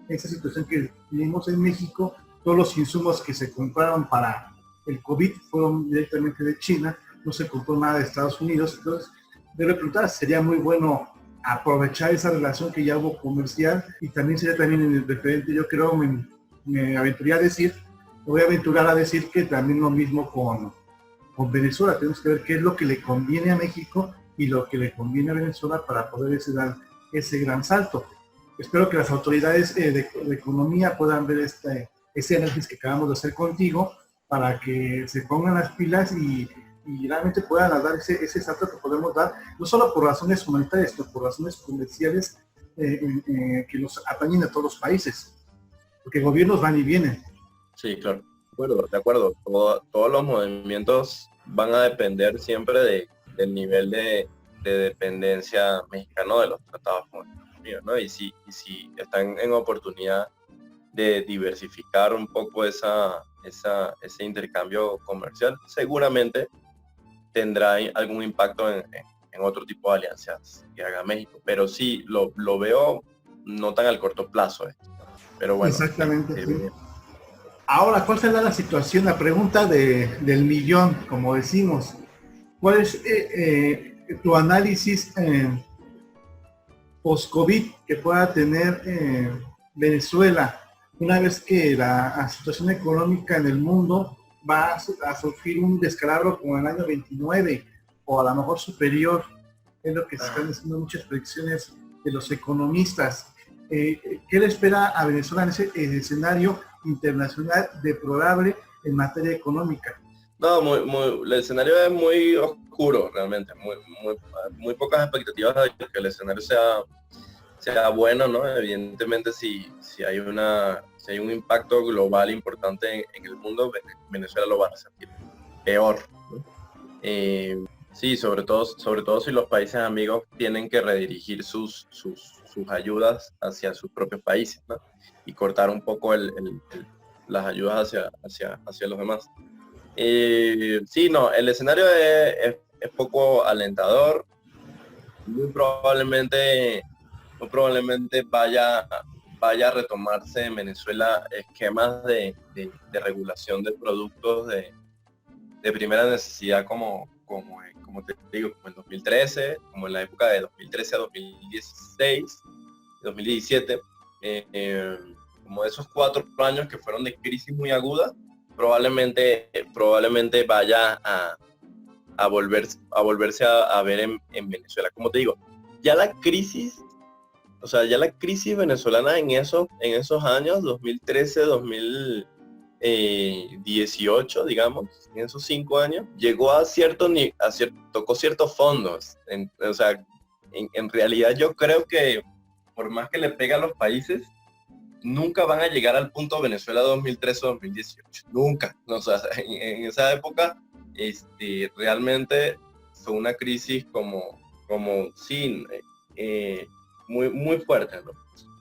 esa situación que vivimos en México. Todos los insumos que se compraron para el COVID fueron directamente de China, no se compró nada de Estados Unidos. Entonces, de reclutar sería muy bueno aprovechar esa relación que ya hubo comercial, y también sería también en el referente, yo creo, me voy a aventurar a decir que también lo mismo con Venezuela. Tenemos que ver qué es lo que le conviene a México y lo que le conviene a Venezuela para poder dar ese gran salto. Espero que las autoridades de economía puedan ver ese análisis que acabamos de hacer contigo, para que se pongan las pilas y realmente puedan dar ese salto que podemos dar, no solo por razones humanitarias, sino por razones comerciales que nos atañen a todos los países, porque gobiernos van y vienen. Sí, claro. De acuerdo. Todos los movimientos van a depender siempre del nivel de dependencia mexicano de los tratados con Estados Unidos, ¿no? Y si están en oportunidad de diversificar un poco ese intercambio comercial, seguramente tendrá algún impacto en otro tipo de alianzas que haga México. Pero sí, lo veo no tan al corto plazo. Pero bueno. Exactamente, sí. Ahora, ¿cuál será la situación? La pregunta del millón, como decimos. ¿Cuál es tu análisis post-COVID que pueda tener Venezuela, una vez que la situación económica en el mundo va a sufrir un descalabro como en el año 29 o a lo mejor superior? Es lo que se están haciendo muchas predicciones de los economistas. ¿Qué le espera a Venezuela en ese escenario internacional deplorable en materia económica? No, el escenario es muy oscuro realmente, muy pocas expectativas de que el escenario sea bueno, ¿no? Evidentemente si hay un impacto global importante en el mundo, Venezuela lo va a sentir peor, ¿no? Sí, sobre todo si los países amigos tienen que redirigir sus ayudas hacia sus propios países, ¿no? Y cortar un poco las ayudas hacia los demás. Sí, no, el escenario es poco alentador. Muy probablemente, muy probablemente vaya a retomarse en Venezuela esquemas de regulación de productos de primera necesidad como te digo, como en 2013, como en la época de 2013 a 2016, 2017, como esos 4 años que fueron de crisis muy aguda, probablemente vaya a volverse a ver en Venezuela. Como te digo, ya la crisis, o sea, ya la crisis venezolana en esos años, 2013, 2018, digamos, en esos 5 años, llegó tocó ciertos fondos. O sea, en realidad yo creo que por más que le pega a los países, nunca van a llegar al punto Venezuela 2013-2018. Nunca. O sea, en esa época, realmente fue una crisis sí, muy, muy fuerte, ¿no?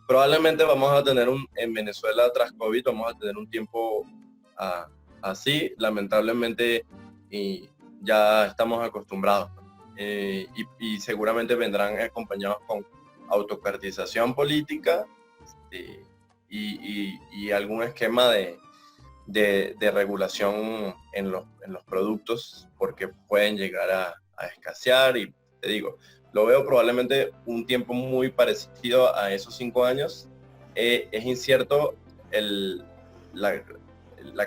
Probablemente vamos a tener en Venezuela tras COVID, vamos a tener un tiempo así, lamentablemente, y ya estamos acostumbrados, ¿no? Y seguramente vendrán acompañados con autocartización política, este, y algún esquema de regulación en los productos, porque pueden llegar a escasear. Y te digo, lo veo probablemente un tiempo muy parecido a esos 5 años. Es incierto la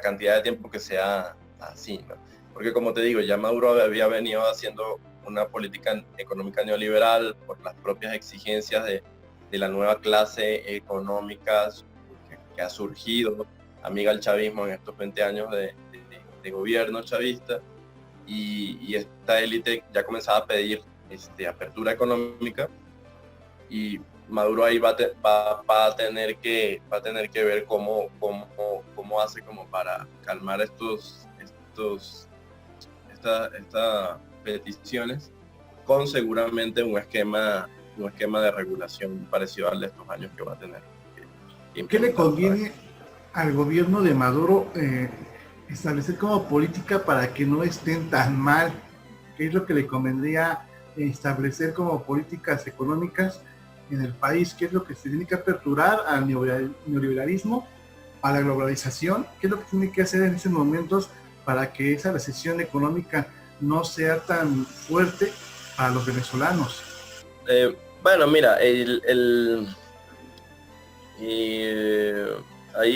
cantidad de tiempo que sea así, ¿no? Porque como te digo, ya Maduro había venido haciendo una política económica neoliberal por las propias exigencias de la nueva clase económica que ha surgido, amiga al chavismo en estos 20 años de gobierno chavista, y esta élite ya comenzaba a pedir apertura económica, y Maduro ahí va a tener que ver cómo hace como para calmar estas peticiones, con seguramente un esquema de regulación parecido al de estos años que va a tener. ¿Qué le conviene al gobierno de Maduro establecer como política para que no estén tan mal? ¿Qué es lo que le convendría establecer como políticas económicas en el país? ¿Qué es lo que se tiene que aperturar al neoliberalismo, a la globalización? ¿Qué es lo que tiene que hacer en estos momentos para que esa recesión económica no sea tan fuerte para los venezolanos? Bueno, mira, ahí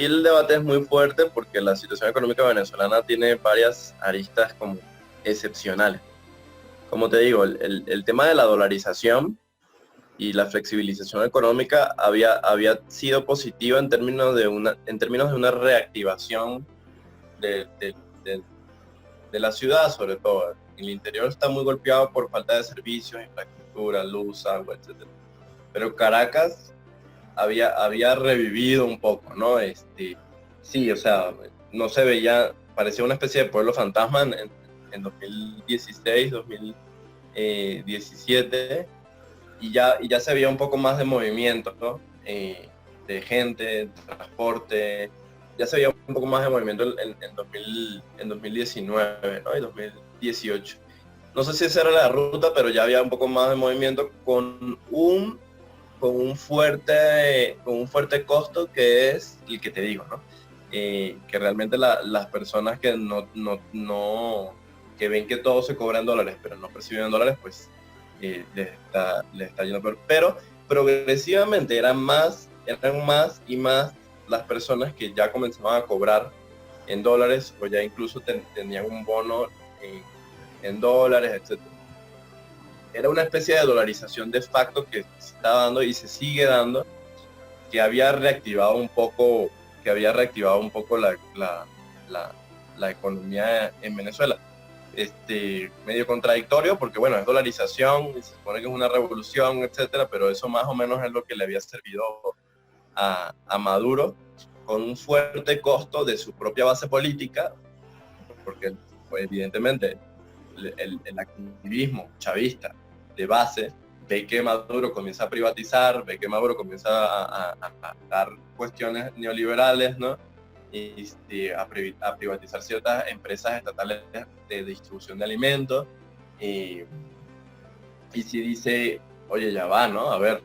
el debate es muy fuerte porque la situación económica venezolana tiene varias aristas como excepcionales. Como te digo, el tema de la dolarización y la flexibilización económica había sido positiva en términos de una reactivación de la ciudad, sobre todo. El interior está muy golpeado por falta de servicios, infraestructura, luz, agua, etc. Pero Caracas había revivido un poco, ¿no? Sí, o sea, no se veía, parecía una especie de pueblo fantasma en 2016, 2017, y ya se veía un poco más de movimiento, ¿no? De gente, de transporte, ya se veía un poco más de movimiento en 2019, ¿no? Y 2018. No sé si esa era la ruta, pero ya había un poco más de movimiento con un fuerte costo, que es el que te digo, ¿no? Que realmente las personas que que ven que todo se cobra en dólares, pero no perciben en dólares, pues les está yendo peor. Pero progresivamente eran más y más las personas que ya comenzaban a cobrar en dólares, o ya incluso tenían un bono en dólares, etcétera. Era una especie de dolarización de facto que se estaba dando y se sigue dando, que había reactivado un poco la economía en Venezuela. Medio contradictorio porque, bueno, es dolarización y se supone que es una revolución, etcétera, pero eso más o menos es lo que le había servido a Maduro, con un fuerte costo de su propia base política, porque pues, evidentemente el activismo chavista de base ve que Maduro comienza a privatizar, ve que Maduro comienza a dar cuestiones neoliberales, ¿no? A privatizar ciertas empresas estatales de distribución de alimentos, y si dice, oye, ya va, ¿no? A ver,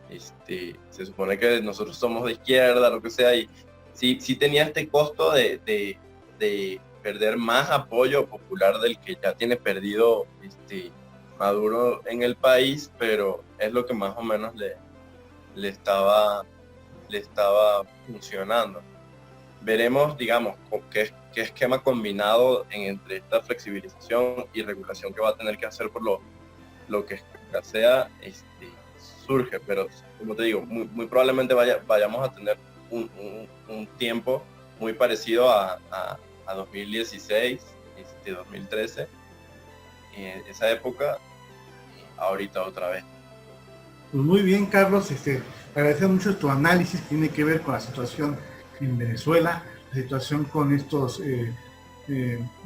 se supone que nosotros somos de izquierda, lo que sea, y sí tenía este costo de perder más apoyo popular del que ya tiene perdido Maduro en el país, pero es lo que más o menos le estaba funcionando. Veremos, digamos, qué esquema combinado entre esta flexibilización y regulación que va a tener que hacer por lo que sea, surge, pero como te digo, muy probablemente vayamos a tener un tiempo muy parecido a 2016, 2013, esa época, ahorita otra vez. Pues muy bien, Carlos, agradecemos mucho tu análisis que tiene que ver con la situación en Venezuela, la situación con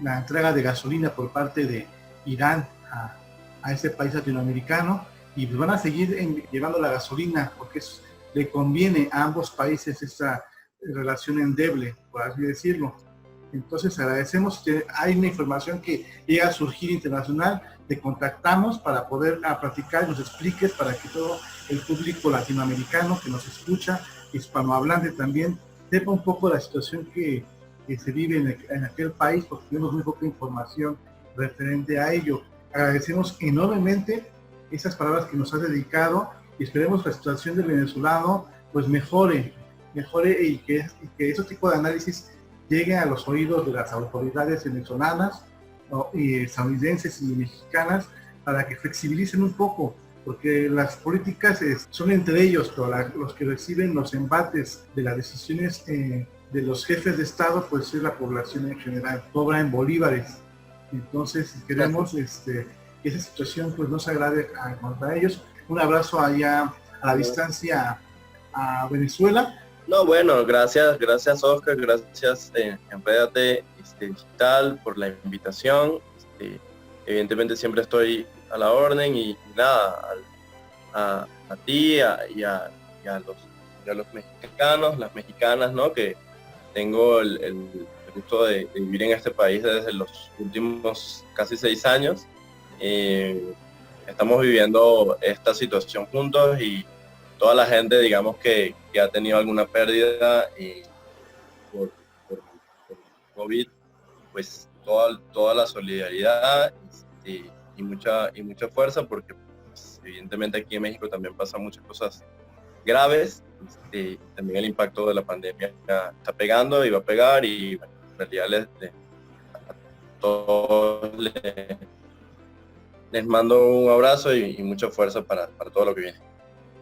la entrega de gasolina por parte de Irán a ese país latinoamericano, y pues van a seguir llevando la gasolina porque le conviene a ambos países esta relación endeble, por así decirlo. Entonces agradecemos. Si hay una información que llega a surgir internacional, te contactamos para poder platicar y nos expliques, para que todo el público latinoamericano que nos escucha, hispanohablante también, sepa un poco la situación que se vive en aquel país, porque tenemos muy poca información referente a ello. Agradecemos enormemente esas palabras que nos has dedicado, y esperemos que la situación del venezolano pues mejore y que ese tipo de análisis llegue a los oídos de las autoridades venezolanas, ¿no? Y estadounidenses y mexicanas, para que flexibilicen un poco, porque las políticas son entre ellos, pero los que reciben los embates de las decisiones de los jefes de Estado, pues es la población en general, cobra en bolívares. Entonces queremos que esa situación pues no se agrave contra ellos. Un abrazo allá a la distancia a Venezuela. No, bueno, gracias Oscar, gracias Enrédate Digital por la invitación. Evidentemente siempre estoy a la orden, y nada, a ti y a los mexicanos, las mexicanas, ¿no? Que tengo el gusto de vivir en este país desde los últimos casi 6 años. Estamos viviendo esta situación juntos, y toda la gente, digamos, que ha tenido alguna pérdida por COVID, pues toda la solidaridad y mucha fuerza, porque pues, evidentemente aquí en México también pasan muchas cosas graves. También el impacto de la pandemia está pegando y va a pegar, y bueno, en realidad a todos les mando un abrazo y mucha fuerza para todo lo que viene.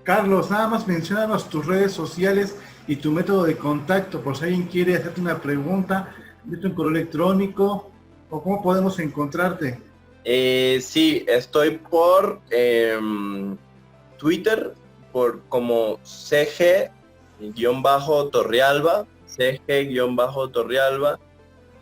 Carlos, nada más menciónanos tus redes sociales y tu método de contacto, por si alguien quiere hacerte una pregunta, un correo electrónico, o cómo podemos encontrarte. Sí, estoy por Twitter, como CG-Torrealba, CG-Torrealba,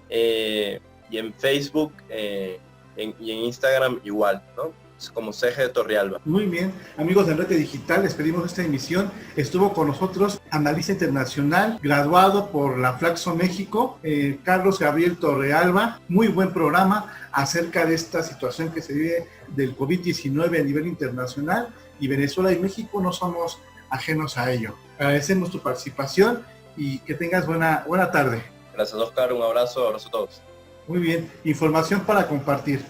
y en Facebook y en Instagram igual, ¿no? Como CG Torrealba. Muy bien, amigos de Enrédate Digital, les pedimos esta emisión. Estuvo con nosotros analista internacional, graduado por la Flaxo México, Carlos Gabriel Torrealba. Muy buen programa acerca de esta situación que se vive del COVID-19 a nivel internacional, y Venezuela y México no somos ajenos a ello. Agradecemos tu participación y que tengas buena tarde. Gracias, Oscar, un abrazo a todos. Muy bien, información para compartir.